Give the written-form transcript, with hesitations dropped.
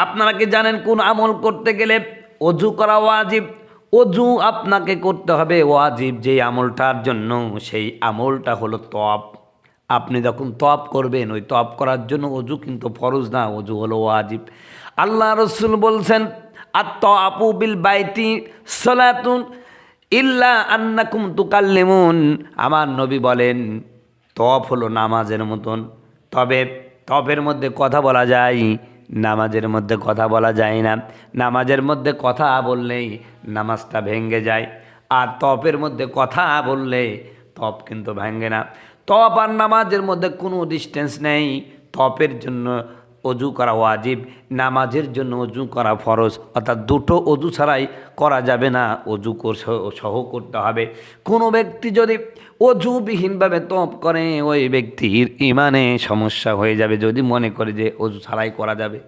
আপনারা কি জানেন কোন আমল করতে গেলে অজু করা ওয়াজিব? অজু আপনাকে করতে হবে ওয়াজিব যেই আমলটার জন্য, সেই আমলটা হলো তওয়াব। আপনি যখন তওয়াব করবেন, ওই তওয়াব করার জন্য অজু কিন্তু ফরজ না, অজু হলো ওয়াজিব। আল্লাহ রসুল বলছেন, আত-তাওয়াফু বিল বাইতি সালাতুন ইল্লা আন্নাকুম তুকাল্লিমুন। আমার নবী বলেন, তওয়াফ হলো নামাজের মতন, তবে তওয়াফের মধ্যে কথা বলা যায়, নামাজের মধ্যে কথা বলা যায় না। নামাজের মধ্যে কথা বললেই নামাজটা ভেঙে যায়, আর তওয়াফের মধ্যে কথা বললে তওয়াফ কিন্তু ভাঙে না। তওয়াফ আর নামাজের মধ্যে কোনো ডিস্টেন্স নেই। তওয়াফের জন্য অজু করা ওয়াজিব, নামাজের জন্য অজু করা ফরজ, অর্থাৎ দুটো অজু ছাড়াই করা যাবে না, অজু সহ করতে হবে। কোনো ব্যক্তি যদি অজুবিহীনভাবে তওয়াফ করে, ওই ব্যক্তির ইমানে সমস্যা হয়ে যাবে যদি মনে করে যে অজু ছাড়াই করা যাবে।